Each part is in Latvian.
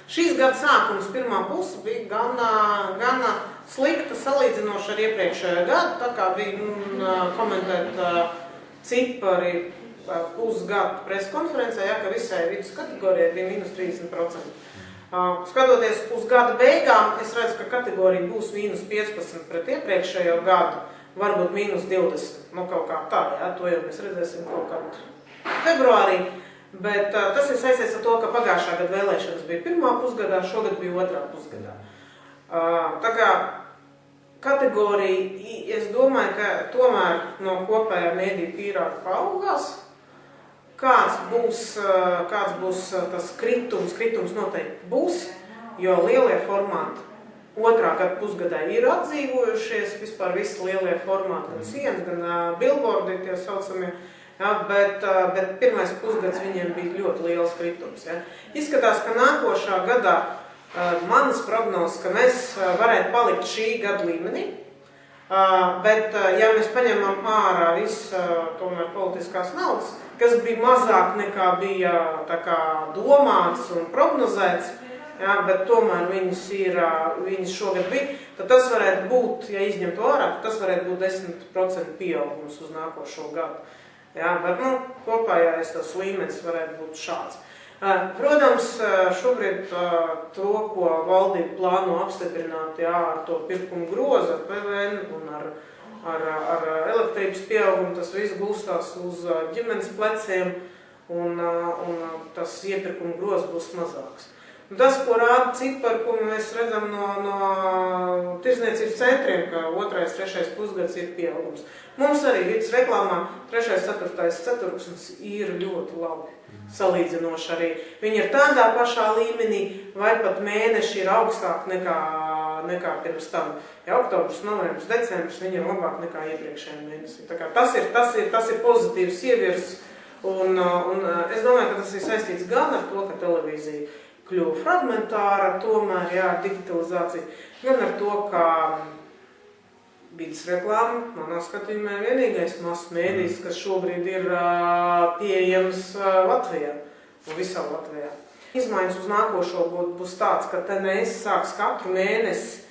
Šīs gada sākums pirmā puse bija gan slikta salīdzinoši ar iepriekšējo gadu, tā kā bija komentēt cipari pusgadu preskonferencē, ka visai vidus kategorijai bija -30%. Skatoties uz gada beigām, es redzu, ka kategorija būs -15 pret iepriekšējo gadu, varbūt -20, kaut kā tā, to jau mēs redzēsim kaut kad februārī, bet tas ir saistīts ar to, ka pagājušā gada vēlēšanas bija pirmā pusgadā, šogad bija otrā pusgadā. Tā kā kategorija, es domāju, ka tomēr no kopējā mēdīju pīrāga paaugās. Kāds būs tas kritums noteikti būs, jo lielie formāti otrā gada pusgadā ir atdzīvojušies, vispār visi lielie formāti, gan sienas, gan billboardi tie saucamie, bet pirmais pusgads viņiem bija ļoti liels kritums. Izskatās, ka nākošā gadā manas prognozes, ka mēs varētu palikt šī gada līmenī, bet ja mēs paņemam ārā visu tomēr politiskās naudas, kas bija mazāk nekā bija domāts un prognozēts, bet tomēr viņas šogad bija, tad tas varētu būt, ja izņem to ārā, tas varētu būt 10% pieaugums uz nākošo gadu. Bet kopējais tas līmenis varētu būt šāds. Protams, šobrīd to, ko valdība plāno apstiprināt ar to pirkumu grozu, ar PVN un ar elektrības pieaugumu, tas viss gulstās uz ģimenes pleciem un tas iepirkuma grozs būs mazāks. Tas, ko rāda cipari, ko mēs redzam no tirdzniecības centriem, ka 2., 3. pusgads ir pieaugums. Mums arī vidas reklāmā 3., 4. ceturksnis ir ļoti labi salīdzinoši arī. Viņi ir tādā pašā līmenī, vai pat mēneši ir augstāk nekā pirms tam. Ja oktobrs, novembrs, decembris, viņi ir labāk nekā iepriekšējā mēnesī. Tā kā tas ir pozitīvs ievirs, un es domāju, ka tas ir saistīts gan ar to, ka televīzija kļuva fragmentāra, tomēr, digitalizācija, gan ar to, ka vidas reklāma, manā skatījumā, vienīgais masu mēdījis, kas šobrīd ir pieejams Latvijā, un visā Latvijā. Izmaiņas uz nākošo būs tāds, ka TNS sāks katru mēnesi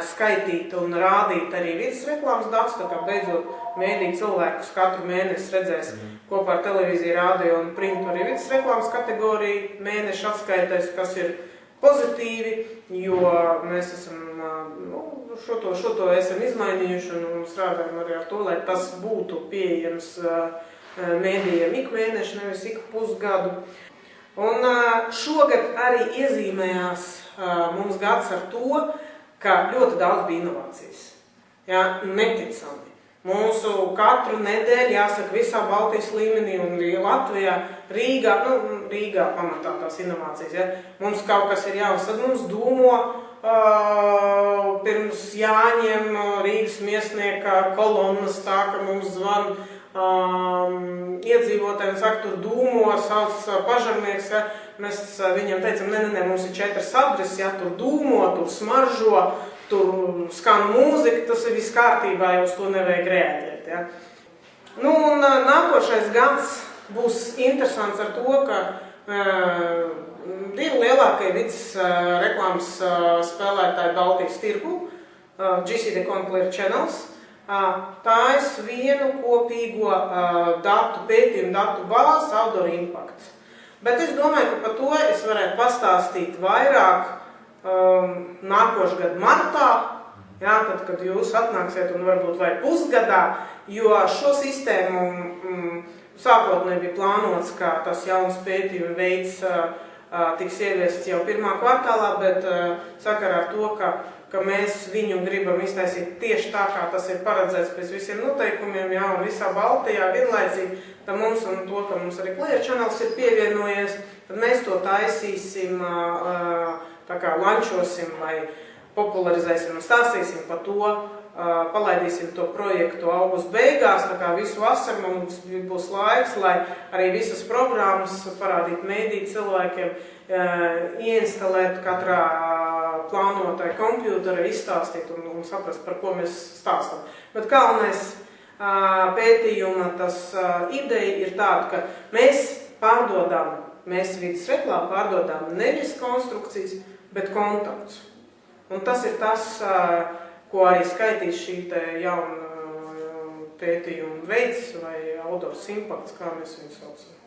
skaitīt un rādīt arī vidas reklāmas datus, tā kā beidzot mēdī cilvēkus katru mēnesi redzēs kopā ar televīziju, rādio un printu arī vidas reklāmas kategoriju mēneša atskaitēs, kas ir pozitīvi, jo mēs esam šo esam izmainījuši un strādājam arī ar to, lai tas būtu pieejams mēdījiem ik mēneši, nevis ik pusgadu. Un šogad arī iezīmējās mums gads ar to, ka ļoti daudz bija inovācijas. Neticami. Mūsu katru nedēļu, jāsaka, visā Baltijas līmenī un Latvijā, Rīgā pamatā tās inovācijas. Mums kaut kas ir jauns, tad mums dūmo pirms Jāņiem Rīgas miesnieka kolonnas, tā ka mums zvan iedzīvotājiem, saka, tur dūmo, sauc pažarnieks, mēs viņiem teicam, nē, mums ir 4 adreses, tur dūmo, tur smaržo, tur skan mūzika, tas ir viss kārtībā, jau uz to nevajag reaģēt. Un nākošais gads būs interesants ar to, ka 2 lielākie vidas reklāmas spēlētāji Baltijas tirgu, GCDecon Clear Channels, taisa vienu kopīgo datu pētījumu, datu bāzi Outdoor Impact. Bet es domāju, ka par to es varētu pastāstīt vairāk nākošu gadu martā, tad, kad jūs atnāksiet un varbūt vai pusgadā, jo šo sistēmu sākotnēji bija plānots, ka tas jauns pētījuma veids tiks ieviests jau 1. kvartālā, bet sakarā ar to, ka mēs viņu gribam iztaisīt tieši tā, kā tas ir paredzēts pēc visiem noteikumiem, un visā Baltijā vienlaicīgi, tad mums un to, ka mums arī Clear Channels ir pievienojies, tad mēs to taisīsim, tā kā lančosim vai popularizēsim un stāstīsim par to, palaidīsim to projektu augusta beigās, tā kā visu vasaru mums būs laiks, lai arī visas programmas parādīt mēdī cilvēkiem, ieinstalēt katrā plānotāja kompjūtera, izstāstīt un saprast, par ko mēs stāstam. Bet galvenais pētījuma tas ideja ir tāda, ka mēs pārdodam mēs vidas reklā pārdodām nevis konstrukcijas, bet kontaktus. Un tas ir tas, ko arī skaitīs šī te jauna pētījuma veids vai autors impakts, kā mēs viņu saucam.